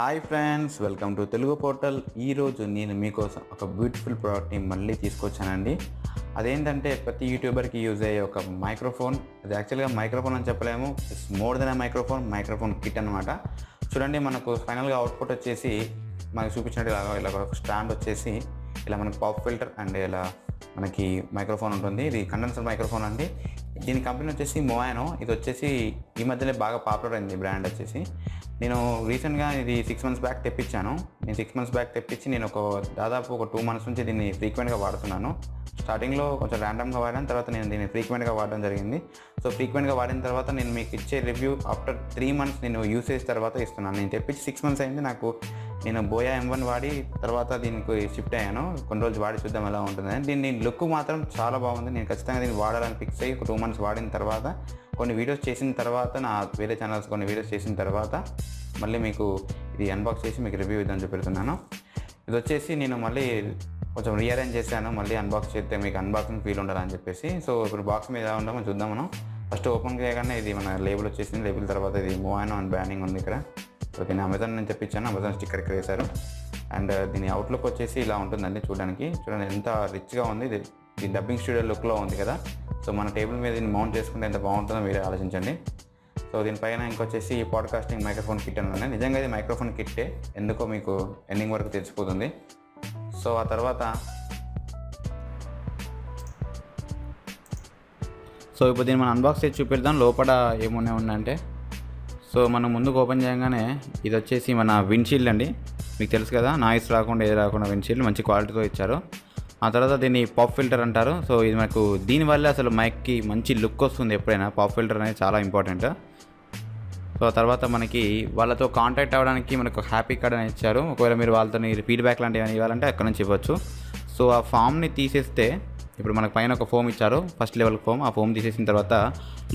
Hi friends, welcome to Telugu portal. ఈరోజు నేను మీకోసం ఒక బ్యూటిఫుల్ ప్రోడక్ట్ని మళ్ళీ తీసుకొచ్చానండి. అదేంటంటే ప్రతి యూట్యూబర్కి యూజ్ అయ్యే ఒక మైక్రోఫోన్. అది యాక్చువల్గా మైక్రోఫోన్ అని చెప్పలేము, it's more than microphone kit అనమాట. చూడండి, మనకు ఫైనల్గా అవుట్పుట్ వచ్చేసి మనకు చూపించినట్టు ఇలా ఒక స్టాండ్ వచ్చేసి ఇలా మనకు పాప్ ఫిల్టర్ అండ్ ఇలా మనకి మైక్రోఫోన్ ఉంటుంది. ఇది కండెన్సర్ మైక్రోఫోన్ అండి. దీని కంపెనీ వచ్చేసి మోయానో. ఇది వచ్చేసి ఈ మధ్యలో బాగా పాపులర్ అయింది బ్రాండ్ వచ్చేసి. నేను రీసెంట్గా ఇది 6 months బ్యాక్ తెప్పించాను. నేను 6 months బ్యాక్ తెప్పించి నేను దాదాపు ఒక 2 months నుంచి దీన్ని ఫ్రీక్వెంట్గా వాడుతున్నాను. స్టార్టింగ్లో కొంచెం ర్యాండమ్గా వాడాను, తర్వాత నేను దీన్ని ఫ్రీక్వెంట్గా వాడడం జరిగింది. సో ఫ్రీక్వెంట్గా వాడిన తర్వాత నేను మీకు ఇచ్చే రివ్యూ ఆఫ్టర్ 3 months నేను యూసేజ్ తర్వాత ఇస్తున్నాను. నేను తెప్పించి 6 months అయింది. నేను బోయా M1 వాడి తర్వాత దీనికి షిఫ్ట్ అయ్యాను. కొన్ని రోజులు వాడి చూద్దాం ఎలా ఉంటుంది. దీని లుక్ మాత్రం చాలా బాగుంది. నేను ఖచ్చితంగా దీన్ని వాడాలని ఫిక్స్ అయ్యి 2 months వాడిన తర్వాత కొన్ని వీడియోస్ చేసిన తర్వాత నా వేరే ఛానల్స్ కొన్ని వీడియోస్ చేసిన తర్వాత మళ్ళీ మీకు ఇది అన్బాక్స్ చేసి మీకు రివ్యూ ఇద్దామని చూపెడుతున్నాను. ఇది వచ్చేసి నేను మళ్ళీ కొంచెం రీఅరేంజ్ చేశాను. మళ్ళీ అన్బాక్స్ చేస్తే మీకు అన్బాక్సింగ్ ఫీల్ ఉండాలని చెప్పేసి. సో ఇప్పుడు బాక్స్ మీద ఎలా ఉంటుందో చూద్దాం. మనం ఫస్ట్ ఓపెన్ చేయగానే ఇది మన లేబుల్ వచ్చేసింది. లేబుల్ తర్వాత ఇది మోయానో అండ్ బ్యానింగ్ ఉంది ఇక్కడ. ఓకే, నేను అమెజాన్ నుంచి తెప్పించాను. అమెజాన్ స్టిక్కర్ ఇక్కడ వేశారు. అండ్ దీని అవుట్లుక్ వచ్చేసి ఇలా ఉంటుందండి. చూడండి ఎంత రిచ్గా ఉంది. ఇది డబ్బింగ్ స్టూడియో లుక్లో ఉంది కదా. సో మన టేబుల్ మీద దీన్ని మౌంట్ చేసుకుంటే ఎంత బాగుంటుందో మీరే ఆలోచించండి. సో దీనిపైన ఇంకొచ్చేసి పాడ్కాస్టింగ్ మైక్రోఫోన్ కిట్ అని ఉన్నాయి. నిజంగా ఇది మైక్రోఫోన్ కిట్టే, ఎందుకో మీకు ఎండింగ్ వరకు తెలిసిపోతుంది. సో ఆ తర్వాత ఇప్పుడు దీన్ని మనం అన్బాక్స్ చేసి చూపిద్దాం లోపల ఏమున్నాయి ఉన్నాయంటే. సో మనం ముందుకు ఓపెన్ చేయగానే ఇది వచ్చేసి మన విండ్షీల్డ్ అండి. మీకు తెలుసు కదా, నాయిస్ రాకుండా ఏది రాకుండా విండ్షీల్డ్ మంచి క్వాలిటీతో ఇచ్చారు. ఆ తర్వాత దీన్ని పాప్ ఫిల్టర్ అంటారు. సో ఇది మనకు దీనివల్ల అసలు మైక్కి మంచి లుక్ వస్తుంది. ఎప్పుడైనా పాప్ ఫిల్టర్ అనేది చాలా ఇంపార్టెంట్. సో ఆ తర్వాత మనకి వాళ్ళతో కాంటాక్ట్ అవ్వడానికి మనకు హ్యాపీ కార్డ్ అని ఇచ్చారు. ఒకవేళ మీరు వాళ్ళతో ఫీడ్బ్యాక్ లాంటివి ఏమైనా ఇవ్వాలంటే అక్కడ నుంచి ఇవ్వచ్చు. సో ఆ ఫామ్ని తీసేస్తే ఇప్పుడు మనకు పైన ఒక ఫోమ్ ఇచ్చారు, ఫస్ట్ లెవెల్ ఫోమ్. ఆ ఫోమ్ తీసేసిన తర్వాత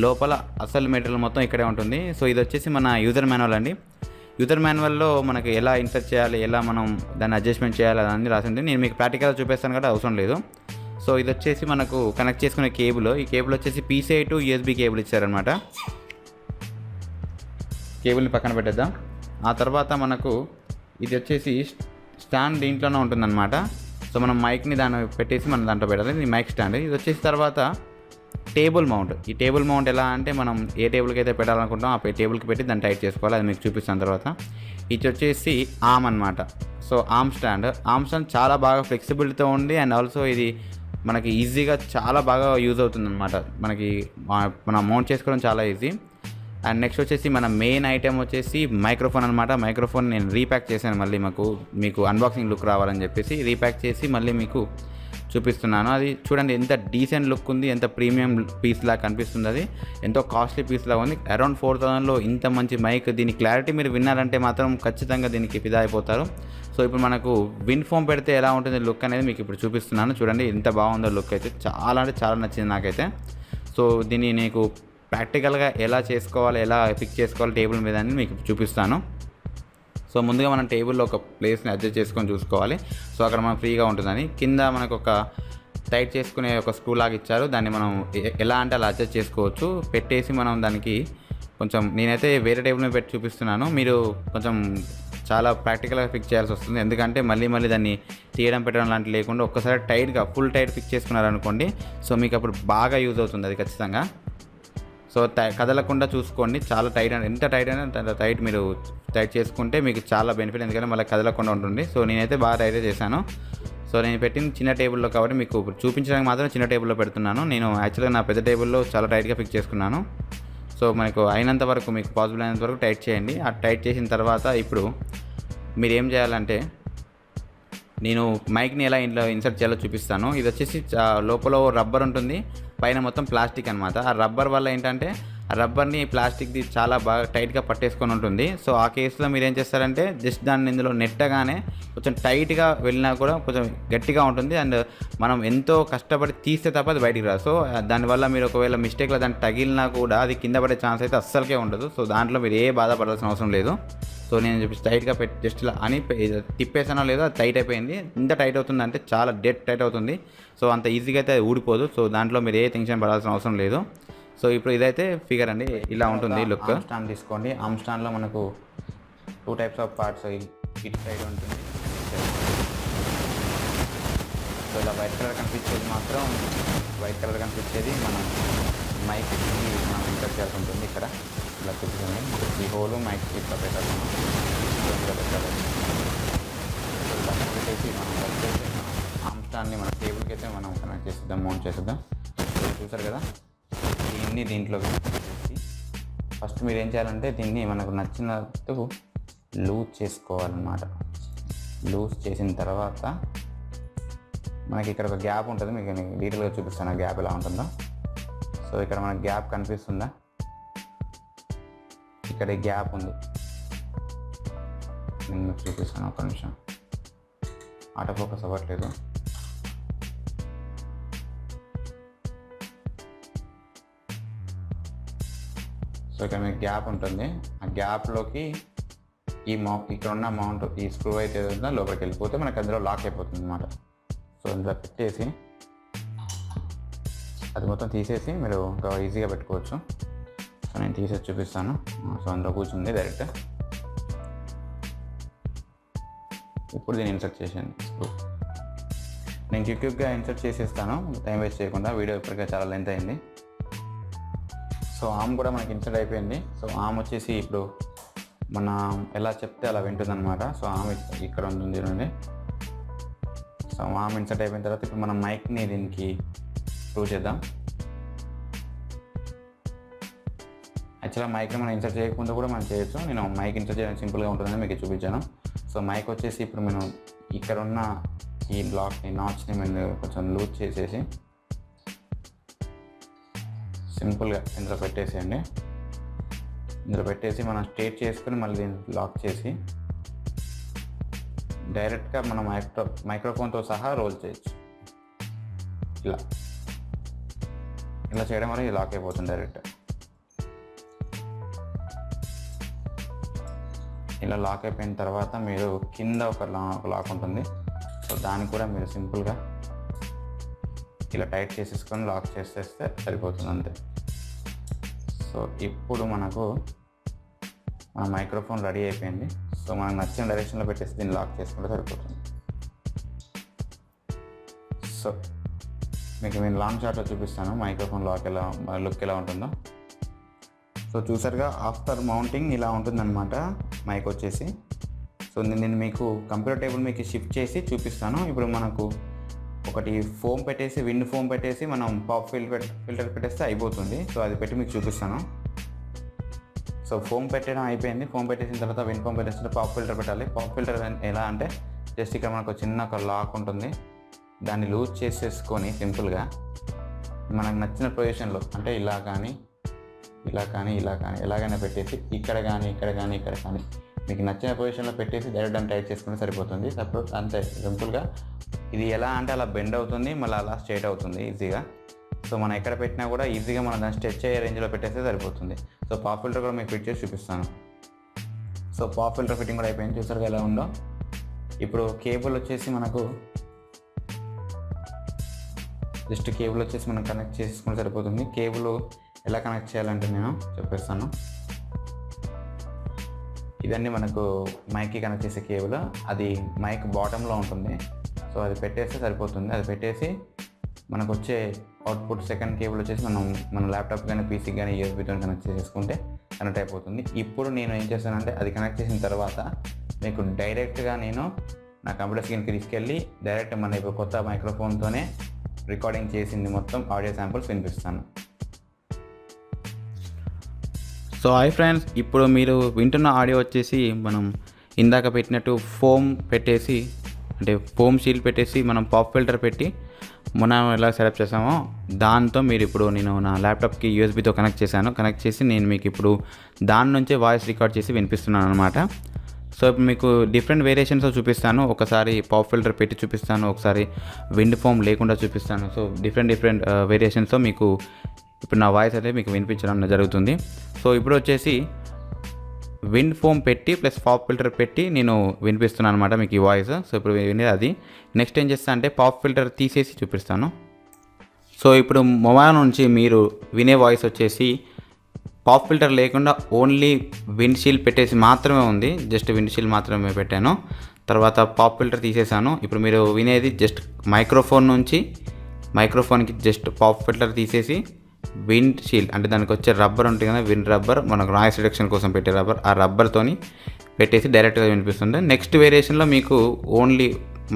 లోపల అసలు మెటీరియల్ మొత్తం ఇక్కడే ఉంటుంది. సో ఇది వచ్చేసి మన యూజర్ మాన్యువల్ అండి. యూజర్ మాన్యువల్లో మనకి ఎలా ఇన్సర్ట్ చేయాలి, ఎలా మనం దాన్ని అడ్జస్ట్మెంట్ చేయాలి అన్నీ రాసి ఉంటుంది. నేను మీకు ప్రాక్టికల్గా చూపిస్తాను కదా, అవసరం లేదు. సో ఇది వచ్చేసి మనకు కనెక్ట్ చేసుకునే కేబుల్. ఈ కేబుల్ వచ్చేసి PCI to USB కేబుల్ ఇచ్చారనమాట. కేబుల్ని పక్కన పెట్టేద్దాం. ఆ తర్వాత మనకు ఇది వచ్చేసి స్టాండ్ దీంట్లోనే ఉంటుందన్నమాట. సో మనం మైక్ని దాన్ని పెట్టేసి మనం దాంట్లో పెట్టాలి. ఇది మైక్ స్టాండ్. ఇది వచ్చేసి తర్వాత టేబుల్ మౌంట్. ఈ టేబుల్ మౌంట్ ఎలా అంటే మనం ఏ టేబుల్కి అయితే పెట్టాలనుకుంటాం ఆ టేబుల్కి పెట్టి దాన్ని టైట్ చేసుకోవాలి. అది మీకు చూపిస్తాను తర్వాత. ఇది వచ్చేసి ఆర్మ్ అనమాట. సో ఆర్మ్ స్టాండ్ చాలా బాగా ఫ్లెక్సిబిలిటీతో ఉంది. అండ్ ఆల్సో ఇది మనకి ఈజీగా చాలా బాగా యూజ్ అవుతుంది అనమాట. మనం మౌంట్ చేసుకోవడం చాలా ఈజీ. అండ్ నెక్స్ట్ వచ్చేసి మన మెయిన్ ఐటెం వచ్చేసి మైక్రోఫోన్ అనమాట. మైక్రోఫోన్ నేను రీప్యాక్ చేశాను. మళ్ళీ మీకు అన్బాక్సింగ్ లుక్ రావాలని చెప్పేసి రీప్యాక్ చేసి మళ్ళీ మీకు చూపిస్తున్నాను. అది చూడండి ఎంత డీసెంట్ లుక్ ఉంది, ఎంత ప్రీమియం పీస్ లాగా కనిపిస్తుంది. అది ఎంతో కాస్ట్లీ పీస్ లాగా ఉంది. అరౌండ్ 4000లో ఇంత మంచి మైక్, దీని క్లారిటీ మీరు విన్నారంటే మాత్రం ఖచ్చితంగా దీనికి ఫిదా అయిపోతారు. సో ఇప్పుడు మనకు విండ్ ఫోమ్ పెడితే ఎలా ఉంటుంది లుక్ అనేది మీకు ఇప్పుడు చూపిస్తున్నాను. చూడండి ఎంత బాగుందో లుక్ అయితే. చాలా అంటే చాలా నచ్చింది నాకైతే. సో దీన్ని నీకు ప్రాక్టికల్గా ఎలా చేసుకోవాలి, ఎలా ఫిక్స్ చేసుకోవాలి టేబుల్ మీద అని మీకు చూపిస్తాను. సో ముందుగా మనం టేబుల్లో ఒక ప్లేస్ని అడ్జస్ట్ చేసుకొని చూసుకోవాలి. సో అక్కడ మనం ఫ్రీగా ఉంటుందని. కింద మనకు ఒక టైట్ చేసుకునే ఒక స్క్రూ లాగా ఇచ్చారు. దాన్ని మనం ఎలా అంటే అలా అడ్జస్ట్ చేసుకోవచ్చు. పెట్టేసి మనం దానికి కొంచెం, నేనైతే వేరే టేబుల్ మీద పెట్టి చూపిస్తున్నాను. మీరు కొంచెం చాలా ప్రాక్టికల్గా ఫిక్స్ చేయాల్సి వస్తుంది. ఎందుకంటే మళ్ళీ దాన్ని తీయడం పెట్టడం లాంటివి లేకుండా ఒక్కసారి టైట్గా ఫుల్ టైట్ ఫిక్స్ చేసుకున్నారనుకోండి. సో మీకు అప్పుడు బాగా యూజ్ అవుతుంది అది ఖచ్చితంగా. సో కదలకుండా చూసుకోండి. చాలా టైట్ అంటే ఎంత టైట్ అయినా అంత టైట్ మీరు టైట్ చేసుకుంటే మీకు చాలా బెనిఫిట్. ఎందుకంటే మళ్ళీ కదలకుండా ఉంటుంది. సో నేనైతే బాగా టైటే చేశాను. సో నేను పెట్టిన చిన్న టేబుల్లో కాబట్టి మీకు చూపించడానికి మాత్రం చిన్న టేబుల్లో పెడుతున్నాను. నేను యాక్చువల్గా నా పెద్ద టేబుల్లో చాలా టైట్గా ఫిక్స్ చేసుకున్నాను. సో మనకు అయినంత వరకు, మీకు పాసిబుల్ అయినంత వరకు టైట్ చేయండి. ఆ టైట్ చేసిన తర్వాత ఇప్పుడు మీరు ఏం చేయాలంటే, నేను మైక్ని ఎలా ఇంట్లో ఇన్సర్ట్ చేయాలో చూపిస్తాను. ఇది వచ్చేసి లోపల రబ్బర్ ఉంటుంది, పైన మొత్తం ప్లాస్టిక్ అనమాట. ఆ రబ్బర్ వల్ల ఏంటంటే ఆ రబ్బర్ని ప్లాస్టిక్ది చాలా బాగా టైట్గా పట్టేసుకొని ఉంటుంది. సో ఆ కేసులో మీరు ఏం చేస్తారంటే జస్ట్ దాన్ని ఇందులో నెట్టగానే కొంచెం టైట్గా వెళ్ళినా కూడా కొంచెం గట్టిగా ఉంటుంది. అండ్ మనం ఎంతో కష్టపడి తీస్తే తప్ప అది బయటికి రాదు. సో దానివల్ల మీరు ఒకవేళ మిస్టేక్లో దాన్ని తగిలినా కూడా అది కింద పడే ఛాన్స్ అయితే అస్సలకే ఉండదు. సో దాంట్లో మీరు ఏ బాధపడాల్సిన అవసరం లేదు. సో నేను చెప్పి టైట్గా పెట్టి జస్ట్ ఇలా అని తిప్పేసానో లేదో అది టైట్ అయిపోయింది. ఎంత టైట్ అవుతుందంటే చాలా డెడ్ టైట్ అవుతుంది. సో అంత ఈజీగా అయితే అది ఊడిపోదు. సో దాంట్లో మీరు ఏ టెన్షన్ పడాల్సిన అవసరం లేదు. సో ఇప్పుడు ఇదైతే ఫిగర్ అండి, ఇలా ఉంటుంది లుక్. స్టాండ్ తీసుకోండి. ఆర్మ్ స్టాండ్లో మనకు 2 టైప్స్ ఆఫ్ పార్ట్స్ ఇటు సైడ్ ఉంటుంది. సో ఇలా వైట్ కలర్ కనిపించేది మాత్రం మనం మైక్ మనం ఇన్సర్ట్ చేయాల్సి ఉంటుంది. ఇక్కడ ఇలా చూపించండి, ఈ హోల్ మైక్ ఇట్లా పెట్టాలి. ఇలా పెట్టాలి. ఇలా పెట్టేసి మనం వచ్చేసి ఆమ్స్టాన్ని మన టేబుల్కి అయితే మనం కనెక్ట్ చేసేద్దాం, మౌంట్ చేసేద్దాం. చూసారు కదా, దీన్ని దీంట్లో పెట్టేసి ఫస్ట్ మీరు ఏం చేయాలంటే దీన్ని మనకు నచ్చినట్టు లూజ్ చేసుకోవాలన్నమాట. లూజ్ చేసిన తర్వాత మనకి ఇక్కడ ఒక గ్యాప్ ఉంటుంది, మీకు నేను డీటెయిల్గా చూపిస్తాను ఆ గ్యాప్ ఎలా ఉంటుందో. సో ఇక్కడ మనకు గ్యాప్ కనిపిస్తుందా, ఇక్కడ ఈ గ్యాప్ ఉంది, నేను మీకు చూపిస్తాను. ఒక నిమిషం, ఆటో ఫోకస్ అవ్వట్లేదు. సో ఇక్కడ మీకు గ్యాప్ ఉంటుంది, ఆ గ్యాప్లోకి ఇక్కడ ఉన్న మౌంట్ ఈ స్క్రూ అయితే ఉందో లోపలికి వెళ్ళిపోతే మనకు అందులో లాక్ అయిపోతుంది అన్నమాట. సో ఇందులో పెట్టేసి అది మొత్తం తీసేసి మీరు ఇంకా ఈజీగా పెట్టుకోవచ్చు. సో నేను తీసేసి చూపిస్తాను. సో అందులో కూర్చుంది డైరెక్ట్. ఇప్పుడు దీన్ని ఇన్సర్ట్ చేసాను స్క్రూ. నేను క్విక్గా ఇన్సర్ట్ చేసేస్తాను, టైం వేస్ట్ చేయకుండా. వీడియో ఇప్పటికే చాలా లెంత్ అయింది. సో ఆమ్ కూడా మనకి ఇన్సర్ట్ అయిపోయింది. సో ఆమ్ వచ్చేసి ఇప్పుడు మన ఎలా చెప్తే అలా వింటుందన్నమాట. సో ఆమ్ ఇక్కడ ఉంటుంది చూడండి. సో ఆమ్ ఇన్సర్ట్ అయిపోయిన తర్వాత ఇప్పుడు మనం మైక్ని దీనికి ప్రూవ్ చేద్దాం. యాక్చువల్గా మైక్ని మనం ఇన్సర్ట్ చేయకుండా కూడా మనం చేయొచ్చు. నేను మైక్ ఇన్సర్ట్ చేయడం సింపుల్గా ఉంటుందని మీకు చూపించాను. సో మైక్ వచ్చేసి ఇప్పుడు మనం ఇక్కడ ఉన్న ఈ బ్లాక్ని నాచ్ని మేము కొంచెం లూజ్ చేసేసి సింపుల్గా ఇందులో పెట్టేసేయండి. ఇందులో పెట్టేసి మనం స్ట్రేట్ చేసుకుని మళ్ళీ దీన్ని లాక్ చేసి డైరెక్ట్గా మనం మైక్రోఫోన్తో సహా రోల్ చేయొచ్చు. ఇలా చేయడం వల్ల ఇది లాక్ అయిపోతుంది డైరెక్ట్. ఇలా లాక్ అయిపోయిన తర్వాత మీరు కింద ఒక లాక్ ఉంటుంది. సో దాన్ని కూడా మీరు సింపుల్గా ఇలా టైట్ చేసేసుకొని లాక్ చేసేస్తే సరిపోతుంది అంతే. సో ఇప్పుడు మనకు మన మైక్రోఫోన్ రెడీ అయిపోయింది. సో మనకు నచ్చిన డైరెక్షన్లో పెట్టేసి దీన్ని లాక్ చేసుకుంటే సరిపోతుంది. సో మీకు నేను లాంగ్ షాట్లో చూపిస్తాను మైక్రోఫోన్ లుక్ ఎలా ఉంటుందో. సో చూసారుగా, ఆఫ్టర్ మౌంటింగ్ ఇలా ఉంటుందన్నమాట మైక్ వచ్చేసి. సో నేను మీకు కంప్యూటర్ టేబుల్ మీకు షిఫ్ట్ చేసి చూపిస్తాను. ఇప్పుడు మనకు ఒకటి ఫోమ్ పెట్టేసి, విండ్ ఫోమ్ పెట్టేసి మనం పాప్ ఫిల్టర్ పెట్టేస్తే అయిపోతుంది. సో అది పెట్టి మీకు చూపిస్తాను. సో ఫోమ్ పెట్టడం అయిపోయింది. ఫోమ్ పెట్టేసిన తర్వాత విండ్ ఫోమ్ పెట్టేస్తే పాప్ ఫిల్టర్ పెట్టాలి. పాప్ ఫిల్టర్ ఎలా అంటే జస్ట్ ఇక్కడ మనకు చిన్న ఒక లాక్ ఉంటుంది, దాన్ని లూజ్ చేసేసుకొని సింపుల్గా మనకు నచ్చిన పొజిషన్లో అంటే ఇలా కానీ ఎలాగైనా పెట్టేసి ఇక్కడ కానీ మీకు నచ్చిన పొజిషన్లో పెట్టేసి డైరెక్ట్ దాన్ని టైట్ చేసుకుంటే సరిపోతుంది. సపోజ్ అంతే సింపుల్గా. ఇది ఎలా అంటే అలా బెండ్ అవుతుంది, మళ్ళీ అలా స్ట్రైట్ అవుతుంది ఈజీగా. సో మనం ఎక్కడ పెట్టినా కూడా ఈజీగా మనం దాన్ని స్ట్రెచ్ అయ్యే రేంజ్లో పెట్టేస్తే సరిపోతుంది. సో పాప్ ఫిల్టర్ కూడా మీకు ఫిట్ చేసి చూపిస్తాను. సో పాప్ ఫిల్టర్ ఫిట్టింగ్ కూడా అయిపోయింది, చూసారుగా ఎలా ఉందో. ఇప్పుడు కేబుల్ వచ్చేసి మనకు జస్ట్ కేబుల్ వచ్చేసి మనం కనెక్ట్ చేసుకుంటే సరిపోతుంది. కేబుల్ ఎలా కనెక్ట్ చేయాలంటే నేను చెప్పేస్తాను. ఇదన్నీ మనకు మైక్కి కనెక్ట్ చేసే కేబుల్, అది మైక్ బాటంలో ఉంటుంది. సో అది పెట్టేస్తే సరిపోతుంది. అది పెట్టేసి మనకు వచ్చే అవుట్పుట్ సెకండ్ కేబుల్ వచ్చేసి మన ల్యాప్టాప్ కానీ పీసీకి కానీ యూఎస్బీతో కనెక్ట్ చేసుకుంటే కనెక్ట్ అయిపోతుంది. ఇప్పుడు నేను ఏం చేస్తానంటే అది కనెక్ట్ చేసిన తర్వాత మీకు డైరెక్ట్గా నేను నా కంప్యూటర్ స్క్రీన్కి తీసుకెళ్ళి డైరెక్ట్ మన ఇప్పుడు కొత్త మైక్రోఫోన్తోనే రికార్డింగ్ చేసింది మొత్తం ఆడియో శాంపుల్స్ వినిపిస్తాను. సో హాయ్ ఫ్రెండ్స్, ఇప్పుడు మీరు వింటున్న ఆడియో వచ్చేసి మనం ఇందాక పెట్టినట్టు ఫోమ్ పెట్టేసి, అంటే ఫోమ్ షీల్డ్ పెట్టేసి మనం పాప్ ఫిల్టర్ పెట్టి మనం ఎలా సెటప్ చేసామో దాంతో మీరు ఇప్పుడు నేను నా ల్యాప్టాప్కి యూఎస్బీతో కనెక్ట్ చేసి నేను మీకు ఇప్పుడు దాని నుంచే వాయిస్ రికార్డ్ చేసి వినిపిస్తున్నాను అనమాట. సో ఇప్పుడు మీకు డిఫరెంట్ వేరియేషన్స్ చూపిస్తాను. ఒకసారి పాప్ ఫిల్టర్ పెట్టి చూపిస్తాను, ఒకసారి విండ్ ఫోమ్ లేకుండా చూపిస్తాను. సో డిఫరెంట్ వేరియేషన్స్తో మీకు ఇప్పుడు నా వాయిస్ అయితే మీకు వినిపించడం జరుగుతుంది. సో ఇప్పుడు వచ్చేసి విండ్ ఫోమ్ పెట్టి ప్లస్ పాప్ ఫిల్టర్ పెట్టి నేను వినిపిస్తున్నాను అనమాట మీకు ఈ వాయిస్. సో ఇప్పుడు వినేది అది. నెక్స్ట్ ఏం చేస్తా అంటే పాప్ ఫిల్టర్ తీసేసి చూపిస్తాను. సో ఇప్పుడు మొబైల్ నుంచి మీరు వినే వాయిస్ వచ్చేసి పాప్ ఫిల్టర్ లేకుండా ఓన్లీ విండ్ షీల్డ్ పెట్టేసి మాత్రమే ఉంది. జస్ట్ విండ్ షీల్డ్ మాత్రమే పెట్టాను. తర్వాత పాప్ ఫిల్టర్ తీసేసాను. ఇప్పుడు మీరు వినేది జస్ట్ మైక్రోఫోన్కి జస్ట్ పాప్ ఫిల్టర్ తీసేసి విండ్ షీల్డ్ అంటే దానికి వచ్చే రబ్బర్ ఉంటుంది కదా, విండ్ రబ్బర్, మనకు నాయిస్ రిడక్షన్ కోసం పెట్టే రబ్బర్, ఆ రబ్బర్తోని పెట్టేసి డైరెక్ట్గా వినిపిస్తుంది. నెక్స్ట్ వేరియేషన్లో మీకు ఓన్లీ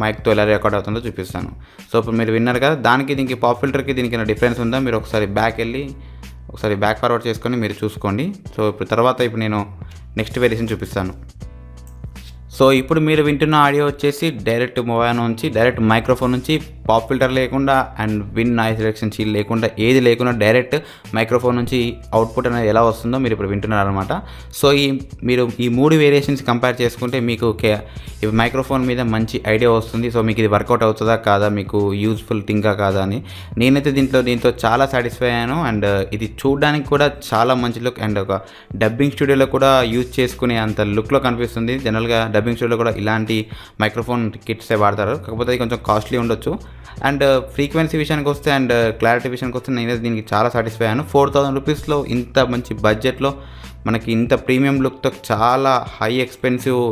మైక్తో ఎలా రికార్డ్ అవుతుందో చూపిస్తాను. సో ఇప్పుడు మీరు విన్నారు కదా, దానికి దీనికి పాప్ ఫిల్టర్కి దీనికి డిఫరెన్స్ ఉందా మీరు ఒకసారి బ్యాక్ ఫార్వర్డ్ చేసుకొని మీరు చూసుకోండి. సో ఇప్పుడు నేను నెక్స్ట్ వేరియేషన్ చూపిస్తాను. సో ఇప్పుడు మీరు వింటున్న ఆడియో వచ్చేసి డైరెక్ట్ మొబైల్ నుంచి, డైరెక్ట్ మైక్రోఫోన్ నుంచి, పాప్ ఫిల్టర్ లేకుండా and wind noise reduction shield లేకుండా, ఏది లేకుండా డైరెక్ట్ మైక్రోఫోన్ నుంచి అవుట్పుట్ అనేది ఎలా వస్తుందో మీరు ఇప్పుడు వింటున్నారనమాట. సో మీరు ఈ 3 వేరియేషన్స్ కంపేర్ చేసుకుంటే మీకు ఈ మైక్రోఫోన్ మీద మంచి ఐడియా వస్తుంది. సో మీకు ఇది వర్కౌట్ అవుతుందా కాదా, మీకు యూజ్ఫుల్ థింగా కాదా అని. నేనైతే దీంతో చాలా సాటిస్ఫై అయ్యాను. అండ్ ఇది చూడడానికి కూడా చాలా మంచి లుక్ అండ్ ఒక డబ్బింగ్ స్టూడియోలో కూడా యూజ్ చేసుకునే అంత లుక్లో కనిపిస్తుంది. జనరల్గా డబ్బింగ్ స్టూడియోలో కూడా ఇలాంటి మైక్రోఫోన్ కిట్సే వాడతారు, కాకపోతే అది కొంచెం కాస్ట్లీ ఉండొచ్చు. అండ్ ఫ్రీక్వెన్సీ విషయానికి వస్తే అండ్ క్లారిటీ విషయానికి వస్తే నేనైతే దీనికి చాలా సాటిస్ఫై అయ్యాను. 4000 రూపీస్లో ఇంత మంచి బడ్జెట్లో మనకి ఇంత ప్రీమియం లుక్తో చాలా హై ఎక్స్పెన్సివ్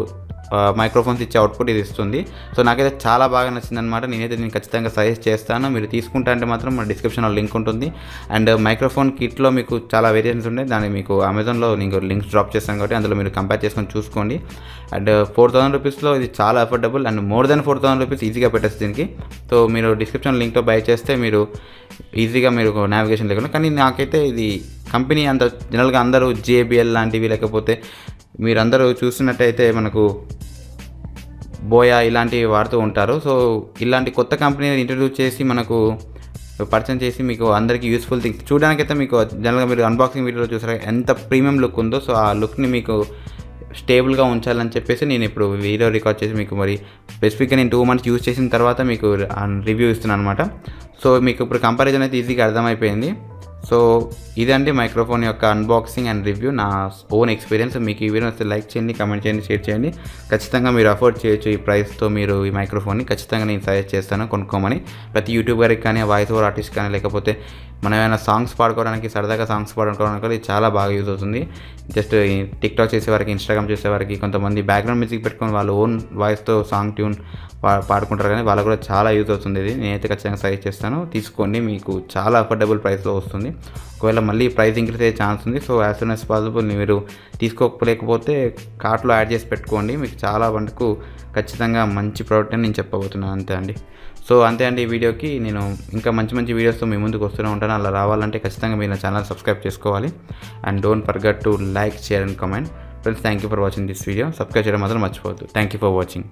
మైక్రోఫోన్స్ ఇచ్చే అవుట్పుట్ ఇది ఇస్తుంది. సో నాకైతే చాలా బాగా నచ్చింది అనమాట. నేను ఖచ్చితంగా సజెస్ట్ చేస్తాను. మీరు తీసుకుంటా అంటే మాత్రం మన డిస్క్రిప్షన్లో లింక్ ఉంటుంది. అండ్ మైక్రోఫోన్ కిట్లో మీకు చాలా వేరియేషన్స్ ఉంటాయి. దాన్ని మీకు అమెజాన్లో నేను లింక్స్ డ్రాప్ చేస్తాను కాబట్టి అందులో మీరు కంపేర్ చేసుకొని చూసుకోండి. అండ్ 4000 రూపీస్లో ఇది చాలా affordable and more than 4000 rupees ఈజీగా పెట్టచ్చు దీనికి. సో మీరు డిస్క్రిప్షన్ లింక్తో బై చేస్తే మీరు ఈజీగా మీరు నావిగేషన్ లేకుండా. కానీ నాకైతే ఇది కంపెనీ అంత జనరల్గా అందరూ JBL లాంటివి, లేకపోతే మీరందరూ చూస్తున్నట్టయితే మనకు బోయా ఇలాంటివి వాడుతూ ఉంటారు. సో ఇలాంటి కొత్త కంపెనీని ఇంట్రడ్యూస్ చేసి మనకు పరిచయం చేసి మీకు అందరికీ యూస్ఫుల్ థింగ్స్ చూడడానికైతే మీకు జనరల్గా మీరు అన్బాక్సింగ్ వీడియోలో చూసారు ఎంత ప్రీమియం లుక్ ఉందో. సో ఆ లుక్ని మీకు స్టేబుల్గా ఉంచాలని చెప్పేసి నేను ఇప్పుడు వీడియో రికార్డ్ చేసి మీకు మరి స్పెసిఫిక్గా నేను 2 months యూజ్ చేసిన తర్వాత మీకు రివ్యూ ఇస్తున్నాను అనమాట. సో మీకు ఇప్పుడు కంపారిజన్ అయితే ఈజీగా అర్థమైపోయింది. సో ఇదండి మైక్రోఫోన్ యొక్క అన్బాక్సింగ్ అండ్ రివ్యూ, నా ఓన్ ఎక్స్పీరియన్స్. మీకు ఈ వీడియో వస్తే లైక్ చేయండి, కమెంట్ చేయండి, షేర్ చేయండి. ఖచ్చితంగా మీరు అఫోర్డ్ చేయొచ్చు ఈ ప్రైస్తో. మీరు ఈ మైక్రోఫోన్ని ఖచ్చితంగా నేను సజెస్ట్ చేస్తాను కొనుక్కోమని. ప్రతి యూట్యూబర్కి కానీ, వాయిస్ ఓవర్ ఆర్టిస్ట్ కానీ, లేకపోతే మనం ఏమైనా సాంగ్స్ పాడుకోవడానికి, సరదాగా సాంగ్స్ పాడుకోవడానికి ఇది చాలా బాగా యూజ్ అవుతుంది. జస్ట్ టిక్టాక్ చేసేవారికి, ఇన్స్టాగ్రామ్ చేసేవారికి, కొంతమంది బ్యాక్గ్రౌండ్ మ్యూజిక్ పెట్టుకొని వాళ్ళ ఓన్ వాయిస్తో సాంగ్ ట్యూన్ పాడుకుంటారు, కానీ వాళ్ళకు కూడా చాలా యూజ్ అవుతుంది. ఇది నేనైతే ఖచ్చితంగా సజెస్ట్ చేస్తాను, తీసుకోండి. మీకు చాలా అఫోర్డబుల్ ప్రైస్లో వస్తుంది. ఒకవేళ మళ్ళీ ప్రైస్ ఇంక్రీజ్ అయ్యే ఛాన్స్ ఉంది. So as soon as possible మీరు తీసుకోలేకపోతే కార్ట్లో యాడ్ చేసి పెట్టుకోండి. మీకు చాలా వరకు ఖచ్చితంగా మంచి ప్రోడక్ట్ అని నేను చెప్పబోతున్నాను. అంతే అండి. సో అంతే అండి. ఈ వీడియోకి నేను ఇంకా మంచి వీడియోస్తో మీ ముందుకు వస్తూనే ఉంటాను. అలా రావాలంటే ఖచ్చితంగా మీరు నా ఛానల్ సబ్స్క్రైబ్ చేసుకోవాలి. And don't forget to like, share and comment. Friends, thank you for watching this video. Subscribe చేయడం మాత్రం మర్చిపోవద్దు. Thank you for watching.